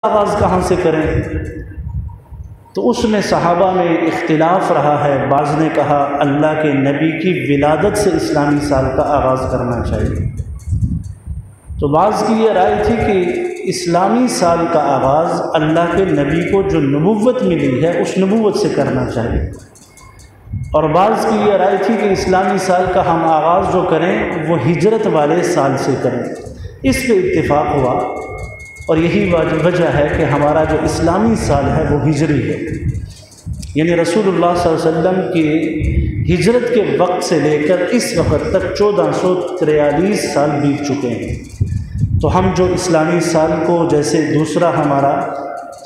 آغاز کہاں سے کریں؟ تو اس میں صحابہ میں اختلاف رہا ہے۔ بعض نے کہا اللہ کے نبی کی ولادت سے اسلامی سال کا آغاز کرنا چاہیے، تو بعض کی یہ رائے تھی کہ اسلامی سال کا آغاز اللہ کے نبی کو جو نبوت ملی ہے اس نبوت سے کرنا چاہیے، اور بعض کی یہ رائے تھی کہ اسلامی سال کا ہم آغاز جو کریں وہ ہجرت والے سال سے کریں۔ اس پہ اتفاق ہوا، اور یہی وجہ ہے کہ ہمارا جو اسلامی سال ہے وہ ہجری ہے، یعنی رسول اللہ صلی اللہ علیہ وسلم کی ہجرت کے وقت سے لے کر اس وقت تک 1443 سال بیت چکے ہیں۔ تو ہم جو اسلامی سال کو جیسے دوسرا ہمارا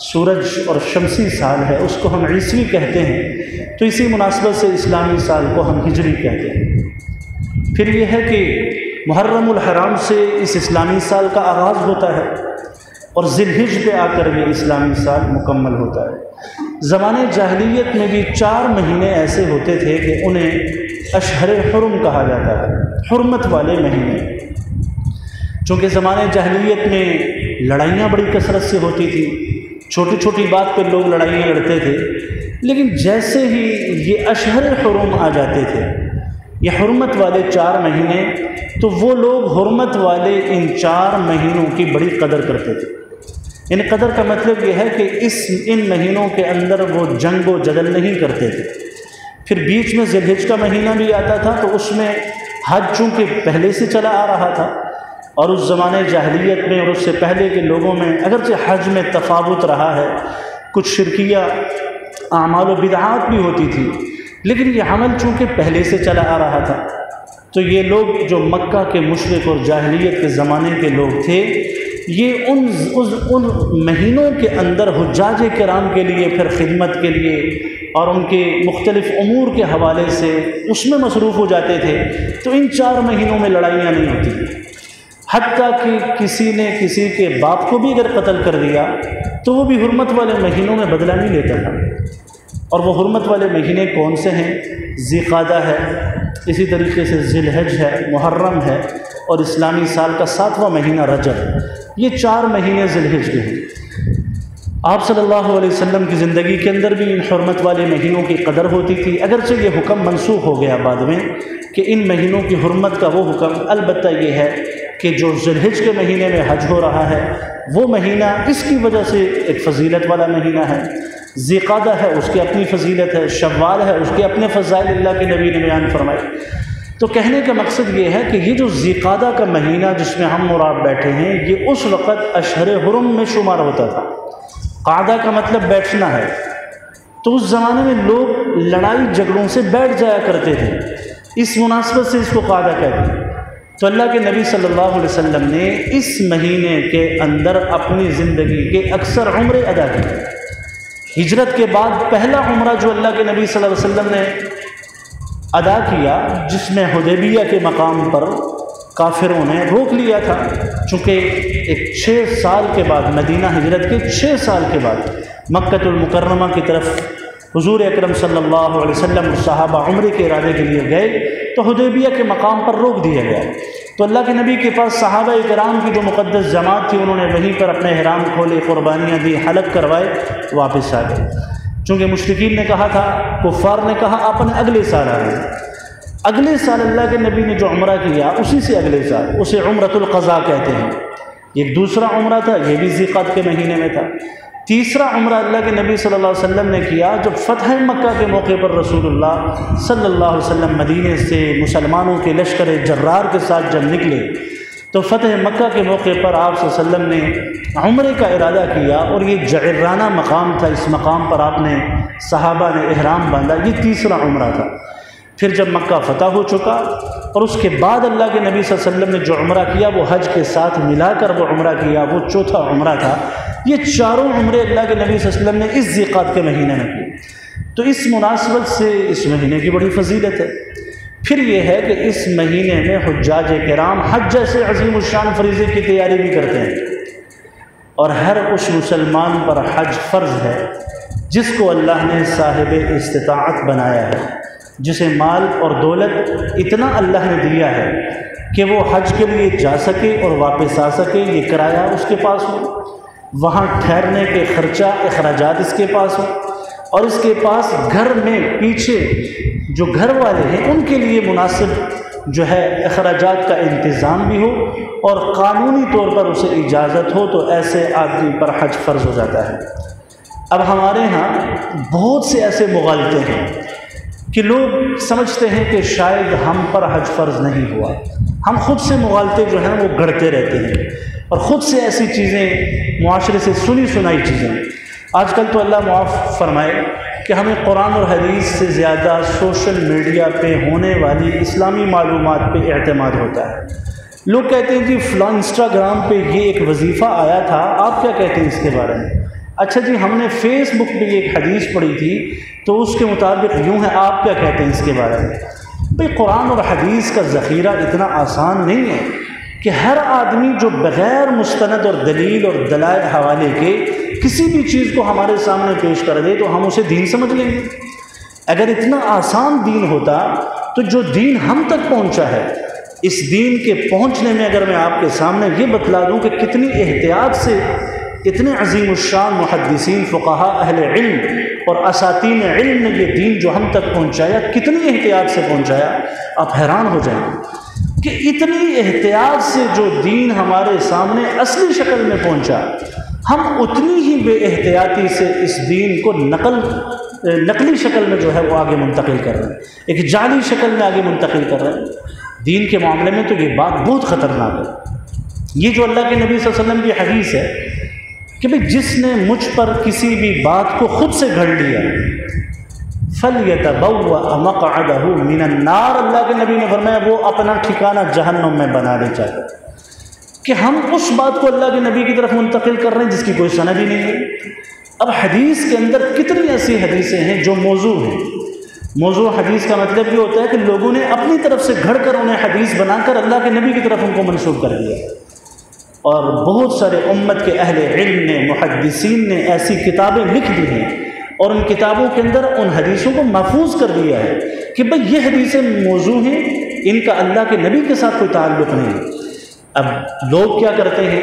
سورج اور شمسی سال ہے اس کو ہم عیسوی کہتے ہیں، تو اسی مناسبت سے اسلامی سال کو ہم ہجری کہتے ہیں۔ پھر یہ ہے کہ محرم الحرام سے اس اسلامی سال کا آغاز ہوتا ہے، اور ذی الحجہ پہ آ کر یہ اسلامی سال مکمل ہوتا ہے۔ زمانے جاہلیت میں بھی 4 مہینے ایسے ہوتے تھے کہ انہیں اشہر حرم کہا جاتا ہے، حرمت والے مہینے، چونکہ زمانے جاہلیت میں لڑائیاں بڑی کثرت سے ہوتی تھی، چھوٹی چھوٹی بات پہ لوگ لڑائیاں لڑتے تھے، لیکن جیسے ہی یہ اشہر حرم آ جاتے تھے، یہ حرمت والے 4 مہینے، تو وہ لوگ حرمت والے ان 4 مہینوں کی بڑی قدر کرتے تھے۔ یعنی قدر کا مطلب یہ ہے کہ ان مہینوں کے اندر وہ جنگ و جدل نہیں کرتے تھے۔ پھر بیچ میں ذی الحجہ کا مہینہ بھی آتا تھا، تو اس میں حج چونکہ پہلے سے چلا آ رہا تھا، اور اس زمانے جاہلیت میں اور اس سے پہلے کے لوگوں میں اگرچہ حج میں تفاوت رہا ہے، کچھ شرکیہ اعمال و بدعات بھی ہوتی تھی، لیکن یہ عمل چونکہ پہلے سے چلا آ رہا تھا، تو یہ لوگ جو مکہ کے مشرک اور جاہلیت کے زمانے کے لوگ تھے، یہ ان مہینوں کے اندر حجاج کرام کے لیے پھر خدمت کے لیے اور ان کے مختلف امور کے حوالے سے اس میں مصروف ہو جاتے تھے، تو ان 4 مہینوں میں لڑائیاں نہیں ہوتی تھیں۔ حتیٰ کہ کسی نے کسی کے باپ کو بھی اگر قتل کر دیا تو وہ بھی حرمت والے مہینوں میں بدلہ نہیں لیتا تھا، اور وہ حرمت والے مہینے کون سے ہیں؟ ذی قعدہ ہے، اسی طریقے سے ذی الحجہ ہے، محرم ہے، اور اسلامی سال کا 7واں مہینہ رجب، یہ 4 مہینے ذی الحجہ کے ہیں۔ آپ صلی اللہ علیہ وسلم کی زندگی کے اندر بھی ان حرمت والے مہینوں کی قدر ہوتی تھی، اگرچہ یہ حکم منسوخ ہو گیا بعد میں کہ ان مہینوں کی حرمت کا وہ حکم، البتہ یہ ہے کہ جو ذی الحجہ کے مہینے میں حج ہو رہا ہے وہ مہینہ اس کی وجہ سے ایک فضیلت والا مہینہ ہے، ذی قعدہ ہے اس کی اپنی فضیلت ہے، شوال ہے اس کے اپنے فضائل اللہ کے نبی نے بیان فرمائے۔ تو کہنے کا مقصد یہ ہے کہ یہ جو ذی قعدہ کا مہینہ جس میں ہم اور آپ بیٹھے ہیں، یہ اس وقت اشہر حرم میں شمار ہوتا تھا۔ قعدہ کا مطلب بیٹھنا ہے، تو اس زمانے میں لوگ لڑائی جھگڑوں سے بیٹھ جایا کرتے تھے، اس مناسبت سے اس کو قعدہ کہتے ہیں۔ تو اللہ کے نبی صلی اللہ علیہ وسلم نے اس مہینے کے اندر اپنی زندگی کے اکثر عمرے ادا کیے۔ ہجرت کے بعد پہلا عمرہ جو اللہ کے نبی صلی اللہ علیہ وسلم نے ادا کیا، جس میں حدیبیہ کے مقام پر کافروں نے روک لیا تھا، چونکہ ایک 6 سال کے بعد، مدینہ ہجرت کے 6 سال کے بعد مکہ المکرمہ کی طرف حضور اکرم صلی اللہ علیہ وسلم اور صحابہ عمرے کے ارادے کے لیے گئے، تو حدیبیہ کے مقام پر روک دیا گیا۔ تو اللہ کے نبی کے پاس صحابہ کرام کی جو مقدس جماعت تھی، انہوں نے وہیں پر اپنے احرام کھولے، قربانیاں دی، حلق کروائے، واپس آ گئے، چونکہ مشرکین نے کہا تھا، کفار نے کہا آپ نے اگلے سال آئے۔ اگلے سال اللہ کے نبی نے جو عمرہ کیا اسی سے اگلے سال، اسے عمرۃ القضاء کہتے ہیں۔ یہ دوسرا عمرہ تھا، یہ بھی ذی قعدہ کے مہینے میں تھا۔ تیسرا عمرہ اللہ کے نبی صلی اللہ علیہ وسلم نے کیا جب فتح مکہ کے موقع پر رسول اللہ صلی اللہ علیہ وسلم مدینے سے مسلمانوں کے لشکر جرار کے ساتھ جب نکلے، تو فتح مکہ کے موقع پر آپ صلی اللہ علیہ وسلم نے عمرے کا ارادہ کیا، اور یہ جعرانہ مقام تھا، اس مقام پر آپ نے صحابہ نے احرام باندھا، یہ تیسرا عمرہ تھا۔ پھر جب مکہ فتح ہو چکا اور اس کے بعد اللہ کے نبی صلی اللہ علیہ وسلم نے جو عمرہ کیا وہ حج کے ساتھ ملا کر وہ عمرہ کیا، وہ چوتھا عمرہ تھا۔ یہ 4 عمرے اللہ کے نبی صلی اللہ علیہ وسلم نے اس ذی قعدہ کے مہینے میں کیے، تو اس مناسبت سے اس مہینے کی بڑی فضیلت ہے۔ پھر یہ ہے کہ اس مہینے میں حجاج کرام حج جیسے عظیم الشان فریضے کی تیاری بھی کرتے ہیں، اور ہر اس مسلمان پر حج فرض ہے جس کو اللہ نے صاحب استطاعت بنایا ہے، جسے مال اور دولت اتنا اللہ نے دیا ہے کہ وہ حج کے لیے جا سکے اور واپس آ سکے، یہ کرایہ اس کے پاس ہو۔ وہاں ٹھہرنے کے خرچہ اخراجات اس کے پاس ہوں، اور اس کے پاس گھر میں پیچھے جو گھر والے ہیں ان کے لیے مناسب جو ہے اخراجات کا انتظام بھی ہو، اور قانونی طور پر اسے اجازت ہو، تو ایسے آدمی پر حج فرض ہو جاتا ہے۔ اب ہمارے ہاں بہت سے ایسے مغالطے ہیں کہ لوگ سمجھتے ہیں کہ شاید ہم پر حج فرض نہیں ہوا، ہم خود سے مغالطے جو ہیں وہ گڑھتے رہتے ہیں، اور خود سے ایسی چیزیں معاشرے سے سنی سنائی چیزیں۔ آج کل تو اللہ معاف فرمائے کہ ہمیں قرآن اور حدیث سے زیادہ سوشل میڈیا پہ ہونے والی اسلامی معلومات پہ اعتماد ہوتا ہے۔ لوگ کہتے ہیں جی فلاں انسٹاگرام پہ یہ ایک وظیفہ آیا تھا، آپ کیا کہتے ہیں اس کے بارے میں؟ اچھا جی ہم نے فیس بک پہ ایک حدیث پڑھی تھی تو اس کے مطابق یوں ہے، آپ کیا کہتے ہیں اس کے بارے میں؟ بھئی قرآن اور حدیث کا ذخیرہ اتنا آسان نہیں ہے کہ ہر آدمی جو بغیر مستند اور دلیل اور دلائل حوالے کے کسی بھی چیز کو ہمارے سامنے پیش کر دے تو ہم اسے دین سمجھ لیں گے۔ اگر اتنا آسان دین ہوتا تو جو دین ہم تک پہنچا ہے، اس دین کے پہنچنے میں اگر میں آپ کے سامنے یہ بتلا دوں کہ کتنی احتیاط سے اتنے عظیم الشان محدثین، فقہاء، اہل علم اور اساتین علم نے یہ دین جو ہم تک پہنچایا کتنی احتیاط سے پہنچایا، آپ حیران ہو جائیں کہ اتنی احتیاط سے جو دین ہمارے سامنے اصلی شکل میں پہنچا، ہم اتنی ہی بے احتیاطی سے اس دین کو نقلی شکل میں جو ہے وہ آگے منتقل کر رہے ہیں، ایک جعلی شکل میں آگے منتقل کر رہے ہیں۔ دین کے معاملے میں تو یہ بات بہت خطرناک ہے۔ یہ جو اللہ کے نبی صلی اللہ علیہ وسلم کی حدیث ہے کہ بھئی جس نے مجھ پر کسی بھی بات کو خود سے گھڑ لیا فَلْيَتَبَوَّأْ مَقْعَدَهُ مِنَ النَّارِ، اللہ کے نبی نے فرمایا وہ اپنا ٹھکانہ جہنم میں بنا لے چاہے، کہ ہم اس بات کو اللہ کے نبی کی طرف منتقل کر رہے ہیں جس کی کوئی سند ہی نہیں ہے۔ اب حدیث کے اندر کتنی ایسی حدیثیں ہیں جو موضوع ہیں۔ موضوع حدیث کا مطلب یہ ہوتا ہے کہ لوگوں نے اپنی طرف سے گھڑ کر انہیں حدیث بنا کر اللہ کے نبی کی طرف ان کو منسوب کر دیا، اور بہت سارے امت کے اہل علم نے، محدثین نے ایسی کتابیں لکھ دی ہیں، اور ان کتابوں کے اندر ان حدیثوں کو محفوظ کر دیا ہے کہ بھئی یہ حدیثیں موضوع ہیں، ان کا اللہ کے نبی کے ساتھ کوئی تعلق نہیں ہے۔ اب لوگ کیا کرتے ہیں،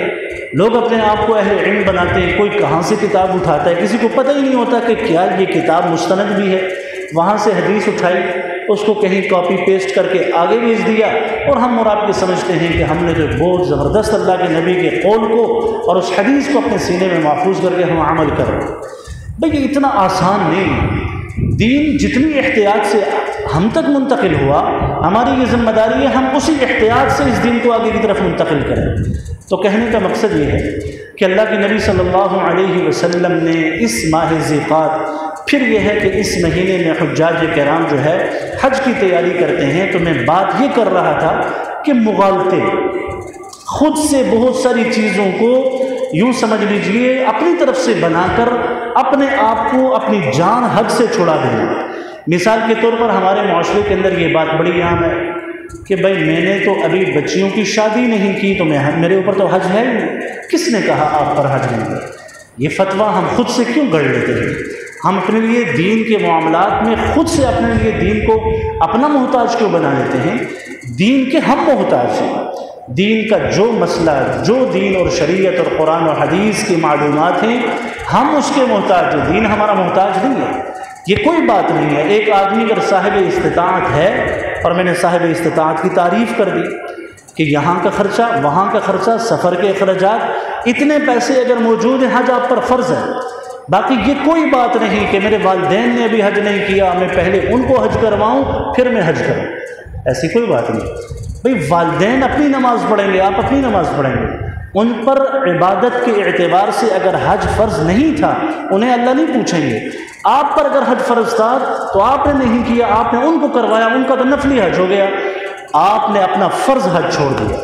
لوگ اپنے آپ کو اہل علم بناتے ہیں، کوئی کہاں سے کتاب اٹھاتا ہے، کسی کو پتہ ہی نہیں ہوتا کہ کیا یہ کتاب مستند بھی ہے، وہاں سے حدیث اٹھائی، اس کو کہیں کاپی پیسٹ کر کے آگے بھیج دیا، اور ہم اور آپ یہ سمجھتے ہیں کہ ہم نے جو بہت زبردست اللہ کے نبی کے قول کو اور اس حدیث کو اپنے سینے میں محفوظ کر کے ہم عمل کر رہے ہیں۔ بھئی یہ اتنا آسان نہیں ہے۔ دین جتنی احتیاط سے ہم تک منتقل ہوا، ہماری یہ ذمہ داری ہے ہم اسی احتیاط سے اس دین کو آگے کی طرف منتقل کریں۔ تو کہنے کا مقصد یہ ہے کہ اللہ کے نبی صلی اللہ علیہ وسلم نے اس ماہ ذیقعدہ، پھر یہ ہے کہ اس مہینے میں حجاج کرام جو ہے حج کی تیاری کرتے ہیں، تو میں بات یہ کر رہا تھا کہ مغالطے خود سے بہت ساری چیزوں کو یوں سمجھ لیجئے اپنی طرف سے بنا کر اپنے آپ کو اپنی جان حج سے چھڑا دینا۔ مثال کے طور پر ہمارے معاشرے کے اندر یہ بات بڑی عام ہے کہ بھائی میں نے تو ابھی بچیوں کی شادی نہیں کی تو میرے اوپر تو حج ہے ہی، کس نے کہا آپ پر حج نہیں ہے؟ یہ فتویٰ ہم خود سے کیوں گڑھ لیتے ہیں؟ ہم اپنے لیے دین کے معاملات میں خود سے اپنے لیے دین کو اپنا محتاج کیوں بنا لیتے ہیں؟ دین کے ہم محتاج ہیں۔ دین کا جو مسئلہ، جو دین اور شریعت اور قرآن اور حدیث کی معلومات ہیں، ہم اس کے محتاج ہیں، دین ہمارا محتاج نہیں ہے۔ یہ کوئی بات نہیں ہے۔ ایک آدمی اگر صاحب استطاعت ہے، اور میں نے صاحب استطاعت کی تعریف کر دی کہ یہاں کا خرچہ، وہاں کا خرچہ، سفر کے اخراجات، اتنے پیسے اگر موجود ہیں، حج آپ پر فرض ہے۔ باقی یہ کوئی بات نہیں کہ میرے والدین نے ابھی حج نہیں کیا، میں پہلے ان کو حج کرواؤں پھر میں حج کروں، ایسی کوئی بات نہیں۔ بھئی والدین اپنی نماز پڑھیں گے، آپ اپنی نماز پڑھیں گے، ان پر عبادت کے اعتبار سے اگر حج فرض نہیں تھا انہیں اللہ نہیں پوچھیں گے۔ آپ پر اگر حج فرض تھا تو آپ نے نہیں کیا، آپ نے ان کو کروایا، ان کا تو نفلی حج ہو گیا، آپ نے اپنا فرض حج چھوڑ دیا۔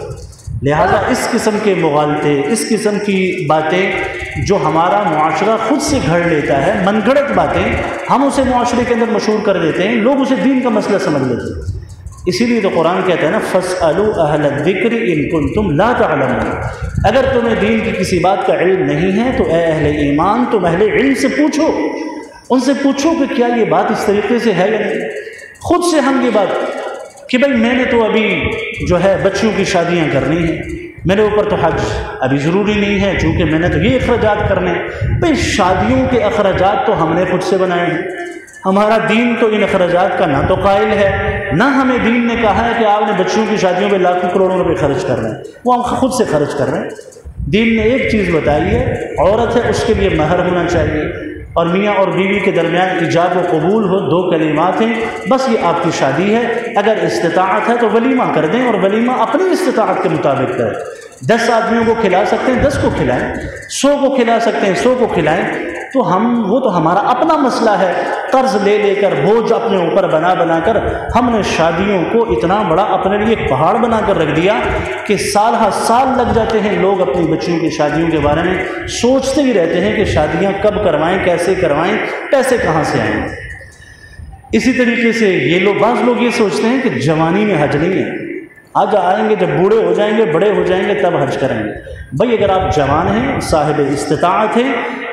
لہٰذا اس قسم کے مغالطے، اس قسم کی باتیں جو ہمارا معاشرہ خود سے گھڑ لیتا ہے، من گھڑت باتیں ہم اسے معاشرے کے اندر مشہور کر دیتے ہیں، لوگ اسے دین کا مسئلہ سمجھ لیتے ہیں۔ اسی لیے تو قرآن کہتا ہے نا فَاسْأَلُوا أَهْلَ الذِّكْرِ إِن كُنتُمْ لَا تَعْلَمُونَ، اگر تمہیں دین کی کسی بات کا علم نہیں ہے تو اے اہل ایمان تم اہل علم سے پوچھو، ان سے پوچھو کہ کیا یہ بات اس طریقے سے ہے یا نہیں۔ خود سے ہم یہ بات کہ بھئی میں نے تو ابھی جو ہے بچیوں کی شادیاں کرنی ہیں، میرے اوپر تو حج ابھی ضروری نہیں ہے چونکہ میں نے تو یہ اخراجات کرنے ہیں۔ بھئی شادیوں کے اخراجات تو ہم نے خود سے بنائے ہیں، ہمارا دین تو ان اخراجات کا نہ تو قائل ہے، نہ ہمیں دین نے کہا ہے کہ آپ نے بچوں کی شادیوں پہ لاکھوں کروڑوں روپے خرچ کر رہے ہیں، وہ ہم خود سے خرچ کر رہے ہیں۔ دین نے ایک چیز بتائی ہے، عورت ہے اس کے لیے مہر ہونا چاہیے، اور میاں اور بیوی کے درمیان ایجاب و قبول ہو، 2 کلمات ہیں، بس یہ آپ کی شادی ہے۔ اگر استطاعت ہے تو ولیمہ کر دیں، اور ولیمہ اپنی استطاعت کے مطابق کریں۔ 10 آدمیوں کو کھلا سکتے ہیں 10 کو کھلائیں، 100 کو کھلا سکتے ہیں 100 کو کھلائیں، تو وہ تو ہمارا اپنا مسئلہ ہے۔ قرض لے لے کر، بوجھ اپنے اوپر بنا کر ہم نے شادیوں کو اتنا بڑا اپنے لیے ایک پہاڑ بنا کر رکھ دیا کہ سال ہر سال لگ جاتے ہیں لوگ اپنی بچیوں کی شادیوں کے بارے میں سوچتے ہی رہتے ہیں کہ شادیاں کب کروائیں، کیسے کروائیں، پیسے کہاں سے آئیں۔ اسی طریقے سے بعض لوگ یہ سوچتے ہیں کہ جوانی میں حج نہیں ہے، حج آئیں گے جب بوڑھے ہو جائیں گے، بڑے ہو جائیں گے تب حج کریں گے۔ بھئی اگر آپ جوان ہیں، صاحب استطاعت ہیں،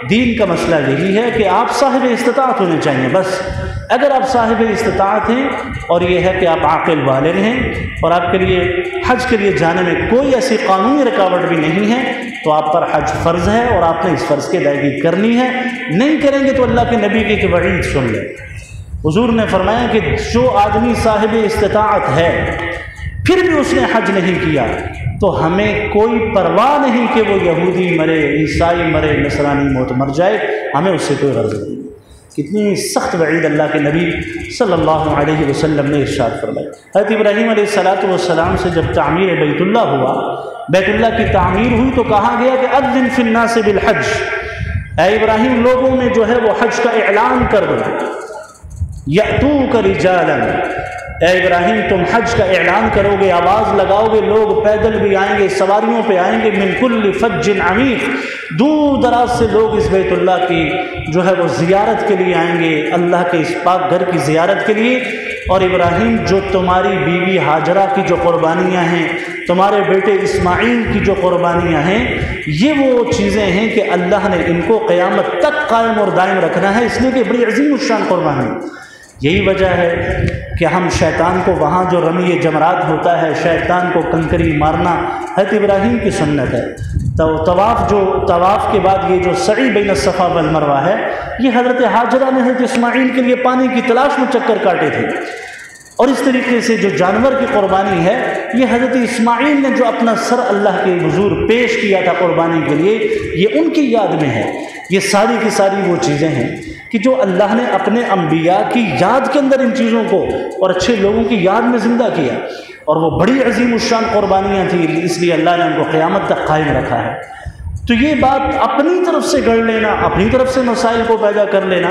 دین کا مسئلہ یہی ہے کہ آپ صاحب استطاعت ہونے چاہیے بس۔ اگر آپ صاحب استطاعت ہیں اور یہ ہے کہ آپ عاقل بالغ ہیں اور آپ کے لیے حج کے لیے جانے میں کوئی ایسی قانونی رکاوٹ بھی نہیں ہے، تو آپ پر حج فرض ہے اور آپ نے اس فرض کی ادائیگی کرنی ہے۔ نہیں کریں گے تو اللہ کے نبی کی ایک وعید سن لیں۔ حضور نے فرمایا کہ جو آدمی صاحب استطاعت ہے پھر بھی اس نے حج نہیں کیا تو ہمیں کوئی پرواہ نہیں کہ وہ یہودی مرے، عیسائی مرے، نصرانی موت مر جائے، ہمیں اس سے کوئی غرض نہیں۔ کتنی سخت وعید اللہ کے نبی صلی اللہ علیہ وسلم نے ارشاد فرمائی۔ حضرت ابراہیم علیہ السلام سے جب تعمیر بیت اللہ ہوا، بیت اللہ کی تعمیر ہوئی تو کہا گیا کہ اذن فی الناس بالحج، اے ابراہیم لوگوں میں جو ہے وہ حج کا اعلان کر دو۔ یأتوک رجالا، اے ابراہیم تم حج کا اعلان کرو گے، آواز لگاؤ گے، لوگ پیدل بھی آئیں گے، سواریوں پہ آئیں گے، من کل فج عمیق، دور دراز سے لوگ اس بیت اللہ کی جو ہے وہ زیارت کے لیے آئیں گے، اللہ کے اس پاک گھر کی زیارت کے لیے۔ اور ابراہیم جو تمہاری بیوی ہاجرہ کی جو قربانیاں ہیں، تمہارے بیٹے اسماعیل کی جو قربانیاں ہیں، یہ وہ چیزیں ہیں کہ اللہ نے ان کو قیامت تک قائم اور دائم رکھنا ہے، اس لیے کہ بڑی عظیم الشان قربانی۔ یہی وجہ ہے کہ ہم شیطان کو وہاں جو رمی جمرات ہوتا ہے، شیطان کو کنکری مارنا حضرت ابراہیم کی سنت ہے۔ تو طواف کے بعد یہ جو سعی بین الصفا والمروہ ہے، یہ حضرت ہاجرہ نے حضرت اسماعیل کے لیے پانی کی تلاش میں چکر کاٹے تھے۔ اور اس طریقے سے جو جانور کی قربانی ہے، یہ حضرت اسماعیل نے جو اپنا سر اللہ کے حضور پیش کیا تھا قربانی کے لیے، یہ ان کی یاد میں ہے۔ یہ ساری کی ساری وہ چیزیں ہیں کہ جو اللہ نے اپنے انبیاء کی یاد کے اندر ان چیزوں کو اور اچھے لوگوں کی یاد میں زندہ کیا، اور وہ بڑی عظیم الشان قربانیاں تھیں، اس لیے اللہ نے ان کو قیامت تک قائم رکھا ہے۔ تو یہ بات اپنی طرف سے گڑھ لینا، اپنی طرف سے مسائل کو پیدا کر لینا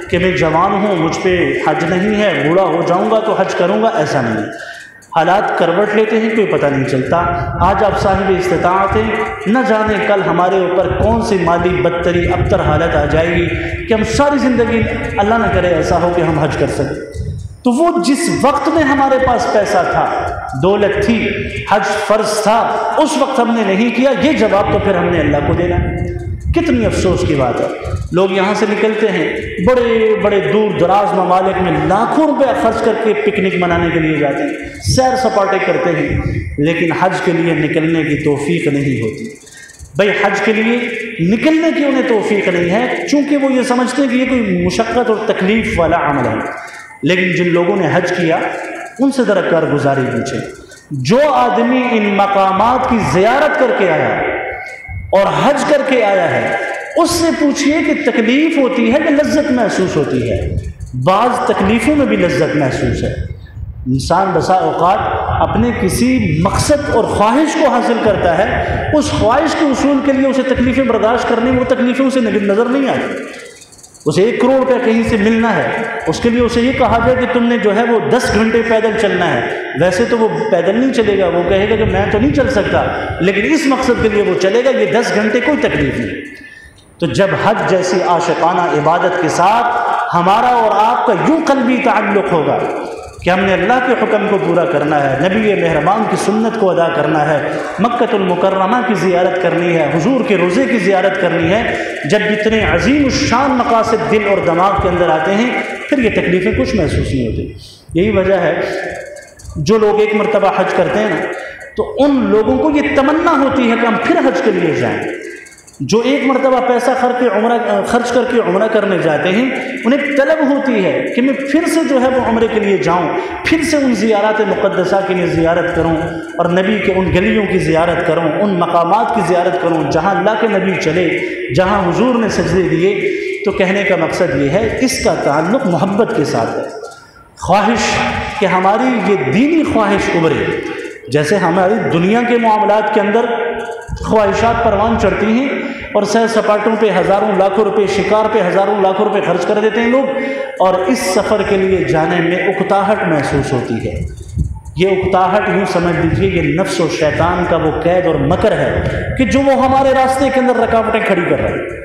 کہ میں جوان ہوں، مجھ پہ حج نہیں ہے، بوڑھا ہو جاؤں گا تو حج کروں گا، ایسا نہیں ہے۔ حالات کروٹ لیتے ہیں، کوئی پتہ نہیں چلتا۔ آج آپ صاحب استطاعت ہیں، نہ جانے کل ہمارے اوپر کون سی مالی بدتری ابتر حالت آ جائے گی کہ ہم ساری زندگی، اللہ نہ کرے ایسا ہو کہ ہم حج کر سکیں۔ تو وہ جس وقت میں ہمارے پاس پیسہ تھا، دولت تھی، حج فرض تھا، اس وقت ہم نے نہیں کیا، یہ جواب تو پھر ہم نے اللہ کو دینا ہے۔ کتنی افسوس کی بات ہے، لوگ یہاں سے نکلتے ہیں بڑے بڑے دور دراز ممالک میں لاکھوں روپے خرچ کر کے پکنک منانے کے لیے جاتے ہیں، سیر سپاٹے کرتے ہیں، لیکن حج کے لیے نکلنے کی توفیق نہیں ہوتی۔ بھئی حج کے لیے نکلنے کی انہیں توفیق نہیں ہے، چونکہ وہ یہ سمجھتے ہیں کہ یہ کوئی مشقت اور تکلیف والا عمل ہے۔ لیکن جن لوگوں نے حج کیا ان سے ذرا کارگزاری پوچھیں۔ جو آدمی ان مقامات کی زیارت کر کے آیا اور حج کر کے آیا ہے، اس سے پوچھئے کہ تکلیف ہوتی ہے کہ لذت محسوس ہوتی ہے۔ بعض تکلیفوں میں بھی لذت محسوس ہے۔ انسان بسا اوقات اپنے کسی مقصد اور خواہش کو حاصل کرتا ہے، اس خواہش کے حصول کے لیے اسے تکلیفیں برداشت کرنے میں وہ تکلیفیں اسے نظر نہیں آتی۔ اسے 1 کروڑ روپے کہیں سے ملنا ہے، اس کے لیے اسے یہ کہا جائے کہ تم نے جو ہے وہ 10 گھنٹے پیدل چلنا ہے، ویسے تو وہ پیدل نہیں چلے گا، وہ کہے گا کہ میں تو نہیں چل سکتا، لیکن اس مقصد کے لیے وہ چلے گا، یہ 10 گھنٹے کوئی تکلیف نہیں۔ تو جب حج جیسی عاشقانہ عبادت کے ساتھ ہمارا اور آپ کا یوں قلبی تعلق ہوگا کہ ہم نے اللہ کے حکم کو پورا کرنا ہے، نبی مہربان کی سنت کو ادا کرنا ہے، مکۃ المکرمہ کی زیارت کرنی ہے، حضور کے روضے کی زیارت کرنی ہے، جب اتنے عظیم الشان مقاصد دل اور دماغ کے اندر آتے ہیں، پھر یہ تکلیفیں کچھ محسوس نہیں ہوتی۔ یہی وجہ ہے جو لوگ ایک مرتبہ حج کرتے ہیں نا، تو ان لوگوں کو یہ تمنا ہوتی ہے کہ ہم پھر حج کے لیے جائیں۔ جو ایک مرتبہ پیسہ خرچ کر کے عمرہ کرنے جاتے ہیں، انہیں طلب ہوتی ہے کہ میں پھر سے جو ہے وہ عمرے کے لیے جاؤں، پھر سے ان زیارات مقدسہ کے لیے زیارت کروں، اور نبی کے ان گلیوں کی زیارت کروں، ان مقامات کی زیارت کروں جہاں اللہ کے نبی چلے، جہاں حضور نے سجدے دیے۔ تو کہنے کا مقصد یہ ہے، اس کا تعلق محبت کے ساتھ ہے۔ خواہش کہ ہماری یہ دینی خواہش ابھرے، جیسے ہماری دنیا کے معاملات کے اندر خواہشات پروان چڑھتی ہیں اور سیر سپاٹوں پہ ہزاروں لاکھوں روپے، شکار پہ ہزاروں لاکھوں روپے خرچ کر دیتے ہیں لوگ، اور اس سفر کے لیے جانے میں اکتاہٹ محسوس ہوتی ہے۔ یہ اکتاہٹ یوں سمجھ لیجیے یہ نفس و شیطان کا وہ قید اور مکر ہے کہ جو وہ ہمارے راستے کے اندر رکاوٹیں کھڑی کر رہے ہیں۔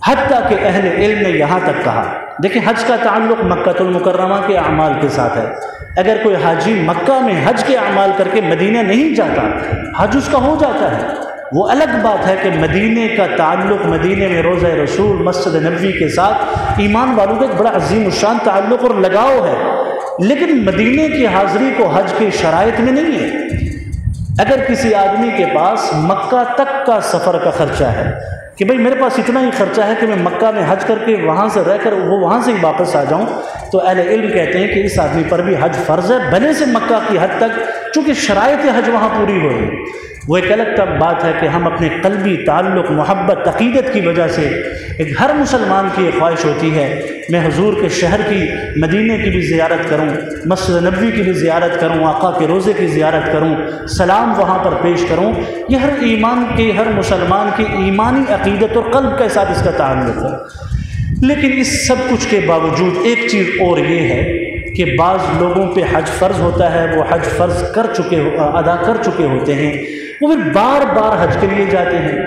حتیٰ کہ اہل علم نے یہاں تک کہا، دیکھیں حج کا تعلق مکہ المکرمہ کے اعمال کے ساتھ ہے۔ اگر کوئی حاجی مکہ میں حج کے اعمال کر کے مدینہ نہیں جاتا، حج اس کا ہو جاتا ہے۔ وہ الگ بات ہے کہ مدینے کا تعلق، مدینے میں روضہ رسول، مسجد نبوی کے ساتھ ایمان والوں کا ایک بڑا عظیم الشان تعلق اور لگاؤ ہے، لیکن مدینے کی حاضری کو حج کے شرائط میں نہیں ہے۔ اگر کسی آدمی کے پاس مکہ تک کا سفر کا خرچہ ہے کہ بھئی میرے پاس اتنا ہی خرچہ ہے کہ میں مکہ میں حج کر کے وہاں سے رہ کر وہ وہاں سے ہی واپس آ جاؤں، تو اہل علم کہتے ہیں کہ اس آدمی پر بھی حج فرض ہے، بھلے سے مکہ کی حد تک، چونکہ شرائط حج وہاں پوری ہوئی۔ وہ ایک الگ بات ہے کہ ہم اپنے قلبی تعلق، محبت، عقیدت کی وجہ سے، ایک ہر مسلمان کی یہ خواہش ہوتی ہے میں حضور کے شہر کی، مدینے کی بھی زیارت کروں، مسجد نبوی کی بھی زیارت کروں، آقا کے روضے کی زیارت کروں، سلام وہاں پر پیش کروں۔ یہ ہر ایمان کے، ہر مسلمان کی ایمانی عقیدت اور قلب کے ساتھ اس کا تعلق ہے۔ لیکن اس سب کچھ کے باوجود ایک چیز اور یہ ہے کہ بعض لوگوں پہ حج فرض ہوتا ہے، وہ حج فرض ادا کر چکے ہوتے ہیں، وہ پھر بار بار حج کے لیے جاتے ہیں۔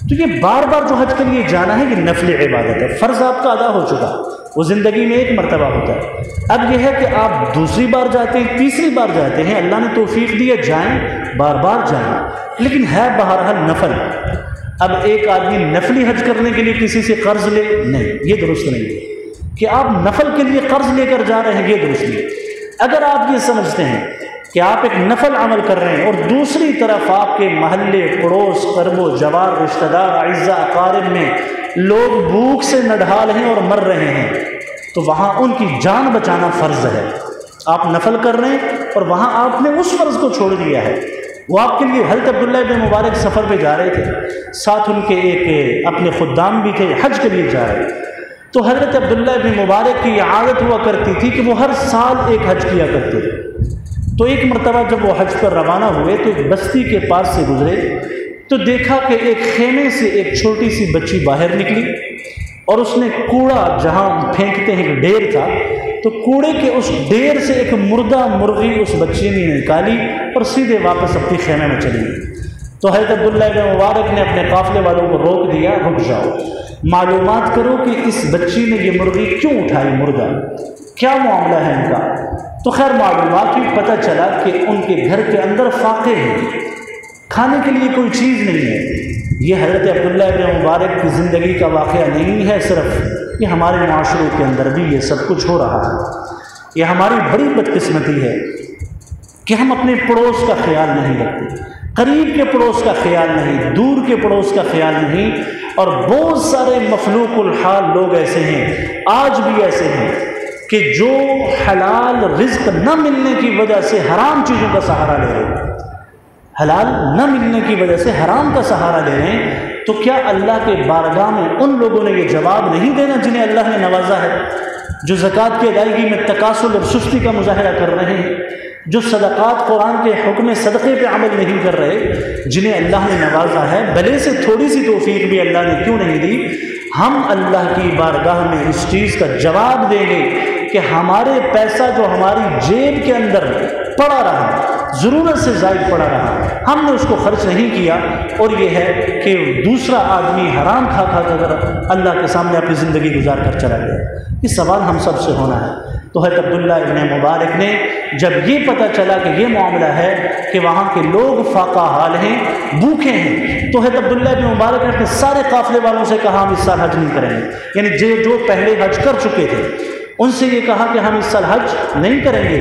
تو یہ بار بار جو حج کے لیے جانا ہے یہ نفل عبادت ہے، فرض آپ کا ادا ہو چکا، وہ زندگی میں ایک مرتبہ ہوتا ہے۔ اب یہ ہے کہ آپ دوسری بار جاتے ہیں، تیسری بار جاتے ہیں، اللہ نے توفیق دی ہے جائیں، بار بار جائیں، لیکن ہے بہرحال نفل۔ اب ایک آدمی نفلی حج کرنے کے لیے کسی سے قرض لے، نہیں، یہ درست نہیں ہے کہ آپ نفل کے لیے قرض لے کر جا رہے ہیں، یہ درست نہیں۔ اگر آپ یہ سمجھتے ہیں کہ آپ ایک نفل عمل کر رہے ہیں اور دوسری طرف آپ کے محلے، پڑوس، قرب و جوار، رشتہ دار، اعزاء اقارب میں لوگ بھوک سے نڈھال ہیں اور مر رہے ہیں، تو وہاں ان کی جان بچانا فرض ہے۔ آپ نفل کر رہے ہیں اور وہاں آپ نے اس فرض کو چھوڑ دیا ہے۔ وہ آپ کے لیے، حضرت عبداللہ بن مبارک سفر پہ جا رہے تھے، ساتھ ان کے ایک اپنے خدام بھی تھے، حج کے لیے جا رہے، تو حضرت عبداللہ بن مبارک کی عادت ہوا کرتی تھی کہ وہ ہر سال ایک حج کیا کرتے تھے۔ تو ایک مرتبہ جب وہ حج پر روانہ ہوئے تو ایک بستی کے پاس سے گزرے تو دیکھا کہ ایک خیمے سے ایک چھوٹی سی بچی باہر نکلی، اور اس نے کوڑا، جہاں پھینکتے ہیں ایک ڈیر تھا، تو کوڑے کے اس ڈیر سے ایک مردہ مرغی اس بچی نے نکالی اور سیدھے واپس اپنی خیمے میں چلی گئی۔ تو حضرت عبداللہ بن مبارک نے اپنے قافلے والوں کو روک دیا، رک جاؤ، معلومات کرو کہ اس بچی نے یہ مرغی کیوں اٹھائی، مردہ، کیا معاملہ ہے ان کا۔ تو خیر معلومات بھی پتہ چلا کہ ان کے گھر کے اندر فاقے ہیں، کھانے کے لیے کوئی چیز نہیں ہے۔ یہ حضرت عبداللہ بن مبارک کی زندگی کا واقعہ نہیں ہے صرف، یہ ہمارے معاشرے کے اندر بھی یہ سب کچھ ہو رہا ہے۔ یہ ہماری بڑی بدقسمتی ہے کہ ہم اپنے پڑوس کا خیال نہیں رکھتے، قریب کے پڑوس کا خیال نہیں، دور کے پڑوس کا خیال نہیں، اور بہت سارے مخلوق الحال لوگ ایسے ہیں، آج بھی ایسے ہیں، کہ جو حلال رزق نہ ملنے کی وجہ سے حرام چیزوں کا سہارا لے رہے ہیں، حلال نہ ملنے کی وجہ سے حرام کا سہارا لے رہے ہیں۔ تو کیا اللہ کے بارگاہ میں ان لوگوں نے یہ جواب نہیں دینا جنہیں اللہ نے نوازا ہے، جو زکوٰۃ کی ادائیگی میں تکاسل اور سستی کا مظاہرہ کر رہے ہیں، جو صدقات قرآن کے حکم صدقے پہ عمل نہیں کر رہے، جنہیں اللہ نے نوازا ہے، بھلے سے تھوڑی سی توفیق بھی اللہ نے کیوں نہیں دی، ہم اللہ کی بارگاہ میں اس چیز کا جواب دیں گے کہ ہمارے پیسہ جو ہماری جیب کے اندر پڑا رہا، ضرورت سے زائد پڑا رہا، ہم نے اس کو خرچ نہیں کیا، اور یہ ہے کہ دوسرا آدمی حرام کھا کھا کر اللہ کے سامنے اپنی زندگی گزار کر چلا گیا۔ یہ سوال ہم سب سے ہونا ہے۔ تو حضرت عبداللہ ابن مبارک نے جب یہ پتہ چلا کہ یہ معاملہ ہے کہ وہاں کے لوگ فاقہ حال ہیں، بھوکے ہیں، تو حضرت عبداللہ ابن مبارک نے سارے قافلے والوں سے کہا ہم اس سال حج نہیں کریں گے، یعنی جو پہلے حج کر چکے تھے ان سے یہ کہا کہ ہم اس سال حج نہیں کریں گے،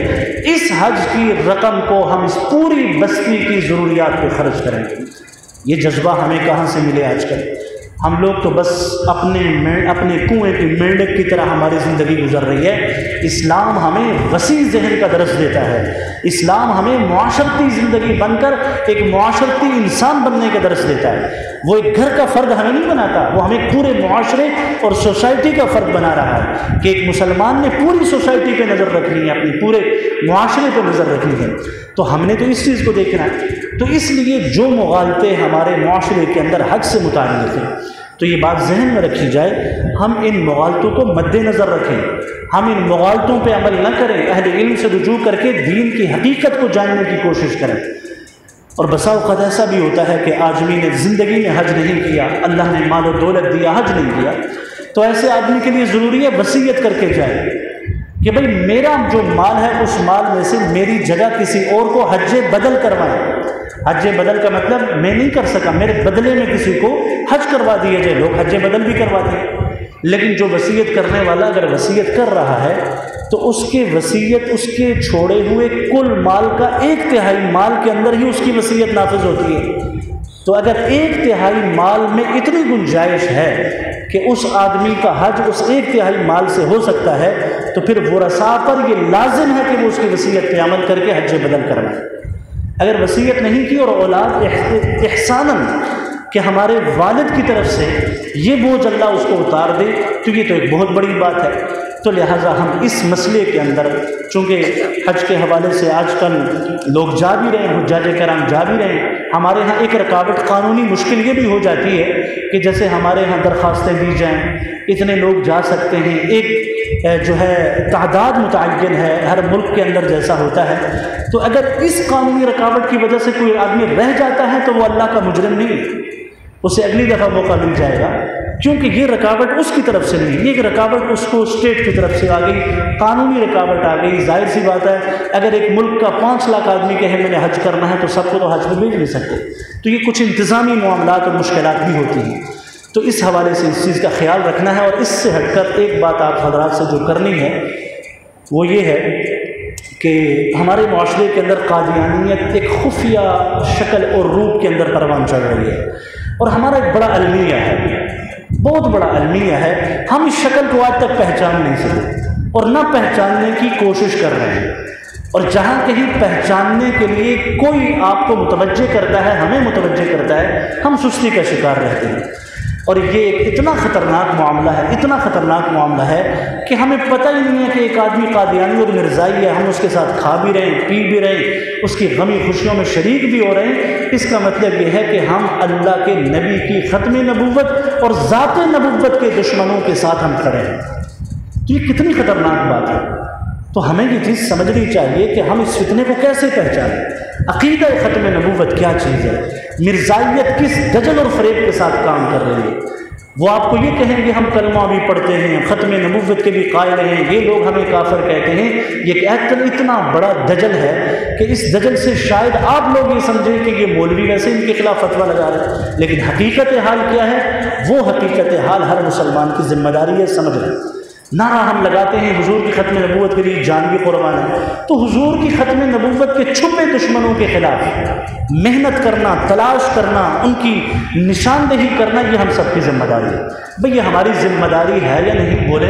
اس حج کی رقم کو ہم اس پوری بستی کی ضروریات پہ خرچ کریں گے۔ یہ جذبہ ہمیں کہاں سے ملے آج کل؟ ہم لوگ تو بس اپنے کنویں کی مینڈک کی طرح ہماری زندگی گزر رہی ہے۔ اسلام ہمیں وسیع ذہن کا درس دیتا ہے، اسلام ہمیں معاشرتی زندگی بن کر ایک معاشرتی انسان بننے کا درس دیتا ہے۔ وہ ایک گھر کا فرد ہمیں نہیں بناتا، وہ ہمیں پورے معاشرے اور سوسائٹی کا فرد بنا رہا ہے کہ ایک مسلمان نے پوری سوسائٹی پہ نظر رکھنی ہے، اپنی پورے معاشرے پہ نظر رکھنی ہے۔ تو ہم نے تو اس چیز کو دیکھنا ہے۔ تو اس لیے جو مغالطے ہمارے معاشرے کے اندر حج سے متعلق ہیں، تو یہ بات ذہن میں رکھی جائے، ہم ان مغالطوں کو مد نظر رکھیں، ہم ان مغالطوں پہ عمل نہ کریں، اہل علم سے رجوع کر کے دین کی حقیقت کو جاننے کی کوشش کریں۔ اور بسا اوقات ایسا بھی ہوتا ہے کہ آدمی نے زندگی میں حج نہیں کیا، اللہ نے مال و دولت دیا، حج نہیں کیا، تو ایسے آدمی کے لیے ضروری ہے وصیت کر کے جائے کہ بھئی میرا جو مال ہے اس مال میں سے میری جگہ کسی اور کو حج بدل کروائیں۔ حج بدل کا مطلب میں نہیں کر سکا، میرے بدلے میں کسی کو حج کروا دیا جائے۔ لوگ حج بدل بھی کرواتے ہیں، لیکن جو وصیت کرنے والا اگر وصیت کر رہا ہے تو اس کے وصیت اس کے چھوڑے ہوئے کل مال کا 1/3 مال کے اندر ہی اس کی وصیت نافذ ہوتی ہے۔ تو اگر 1/3 مال میں اتنی گنجائش ہے کہ اس آدمی کا حج اس 1/3 مال سے ہو سکتا ہے، تو پھر ورثاء پر یہ لازم ہے کہ وہ اس کی وصیت پہ عمل کر کے حج بدل کروائیں۔ اگر وصیت نہیں کی اور اولاد احساناً کہ ہمارے والد کی طرف سے یہ بوجھ اللہ اس کو اتار دے، تو یہ تو ایک بہت بڑی بات ہے۔ تو لہٰذا ہم اس مسئلے کے اندر، چونکہ حج کے حوالے سے آج کل لوگ جا بھی رہے ہیں، حجاج کرام جا بھی رہے ہیں، ہمارے ہاں ایک رکاوٹ قانونی مشکل یہ بھی ہو جاتی ہے کہ جیسے ہمارے ہاں درخواستیں دی جائیں، اتنے لوگ جا سکتے ہیں، ایک جو ہے تعداد متعین ہے ہر ملک کے اندر جیسا ہوتا ہے، تو اگر اس قانونی رکاوٹ کی وجہ سے کوئی آدمی رہ جاتا ہے تو وہ اللہ کا مجرم نہیں، اسے اگلی دفعہ موقع مل جائے گا، کیونکہ یہ رکاوٹ اس کی طرف سے نہیں، یہ رکاوٹ اس کو اسٹیٹ کی طرف سے آ گئی، قانونی رکاوٹ آ گئی۔ ظاہر سی بات ہے اگر ایک ملک کا 5 لاکھ آدمی کہے میں نے حج کرنا ہے تو سب کو تو حج میں بھیج نہیں سکتے، تو یہ کچھ انتظامی معاملات اور مشکلات بھی ہوتی ہیں۔ تو اس حوالے سے اس چیز کا خیال رکھنا ہے، اور اس سے ہٹ کر ایک بات آپ حضرات سے جو کرنی ہے وہ یہ ہے کہ ہمارے معاشرے کے اندر قادیانیت ایک خفیہ شکل اور روپ کے اندر پروان چڑھ رہی ہے، اور ہمارا ایک بڑا المیہ ہے، بہت بڑا المیہ ہے، ہم اس شکل کو آج تک پہچان نہیں سکے اور نہ پہچاننے کی کوشش کر رہے ہیں، اور جہاں کہیں پہچاننے کے لیے کوئی آپ کو متوجہ کرتا ہے، ہمیں متوجہ کرتا ہے، ہم سستی کا شکار رہتے ہیں۔ اور یہ ایک اتنا خطرناک معاملہ ہے، اتنا خطرناک معاملہ ہے کہ ہمیں پتہ ہی نہیں ہے کہ ایک آدمی قادیانی اور مرزائی ہے، ہم اس کے ساتھ کھا بھی رہے ہیں، پی بھی رہے ہیں، اس کی غمی خوشیوں میں شریک بھی ہو رہے ہیں۔ اس کا مطلب یہ ہے کہ ہم اللہ کے نبی کی ختم نبوت اور ذات نبوت کے دشمنوں کے ساتھ ہم کھڑے ہیں۔ تو یہ کتنی خطرناک بات ہے۔ تو ہمیں یہ چیز سمجھنی چاہیے کہ ہم اس فتنے کو کیسے پہچانیں۔ عقیدہ ختم نبوت کیا چیز ہے؟ مرزائیت کس دجل اور فریب کے ساتھ کام کر رہی ہے؟ وہ آپ کو یہ کہیں گے ہم کلمہ بھی پڑھتے ہیں، ختم نبوت کے بھی قائل ہیں، یہ لوگ ہمیں کافر کہتے ہیں۔ یہ اتنا بڑا دجل ہے کہ اس دجل سے شاید آپ لوگ یہ سمجھیں کہ یہ مولوی ویسے ان کے خلاف فتویٰ لگا رہے ہیں، لیکن حقیقت حال کیا ہے؟ وہ حقیقت حال ہر مسلمان کی ذمہ داری ہے سمجھ رہے ہیں۔ نعرہ ہم لگاتے ہیں حضور کی ختم نبوت کے لیے جان بھی قربان ہے، تو حضور کی ختم نبوت کے چھپے دشمنوں کے خلاف محنت کرنا، تلاش کرنا، ان کی نشاندہی کرنا، یہ ہم سب کی ذمہ داری ہے۔ بھئی یہ ہماری ذمہ داری ہے یا نہیں بولے،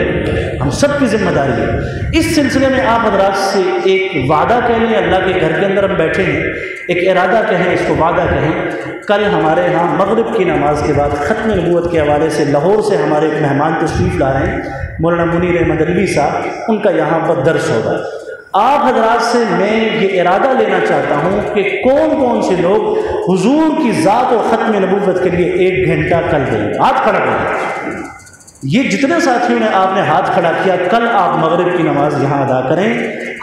ہم سب کی ذمہ داری ہے۔ اس سلسلے میں آپ حضرات سے ایک وعدہ کہہ لیں، اللہ کے گھر کے اندر ہم بیٹھے ہیں، ایک ارادہ کہیں، اس کو وعدہ کہیں۔ کل ہمارے ہاں مغرب کی نماز کے بعد ختم نبوت کے حوالے سے لاہور سے ہمارے ایک مہمان تشریف لا رہے ہیں، مولانا منیر احمد علی صاحب، ان کا یہاں پر درس ہوگا۔ آپ حضرات سے میں یہ ارادہ لینا چاہتا ہوں کہ کون کون سے لوگ حضور کی ذات اور ختم نبوت کے لیے 1 گھنٹہ کل دیں گے؟ ہاتھ کھڑا کریں۔ یہ جتنے ساتھیوں نے آپ نے ہاتھ کھڑا کیا، کل آپ مغرب کی نماز یہاں ادا کریں۔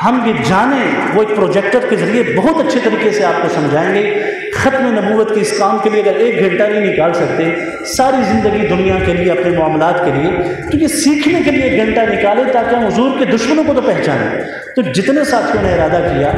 ہم یہ جانیں، وہ ایک پروجیکٹر کے ذریعے بہت اچھے طریقے سے آپ کو سمجھائیں گے۔ ختم نبوت کے اس کام کے لیے اگر 1 گھنٹہ نہیں نکال سکتے ساری زندگی دنیا کے لیے، اپنے معاملات کے لیے، تو یہ سیکھنے کے لیے 1 گھنٹہ نکالیں تاکہ ہم حضور کے دشمنوں کو تو پہچانیں۔ تو جتنے ساتھیوں نے ارادہ کیا،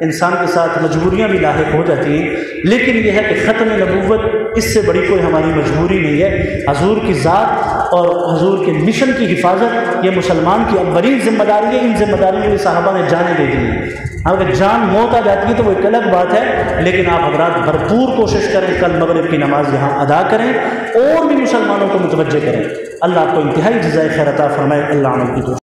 انسان کے ساتھ مجبوریاں بھی لاحق ہو جاتی ہیں، لیکن یہ ہے کہ ختم نبوت اس سے بڑی کوئی ہماری مجبوری نہیں ہے۔ حضور کی ذات اور حضور کے مشن کی حفاظت یہ مسلمان کی اولین ذمہ داری ہے۔ ان ذمہ داریوں میں صحابہ نے جانیں دے دی ہیں۔ اگر جان موت آ جاتی ہے تو وہ ایک الگ بات ہے، لیکن آپ حضرات بھرپور کوشش کریں، کل مغرب کی نماز یہاں ادا کریں اور بھی مسلمانوں کو متوجہ کریں۔ اللہ آپ کو انتہائی جزائے خیر عطا فرمائے۔ اللہ عمل کی توفیق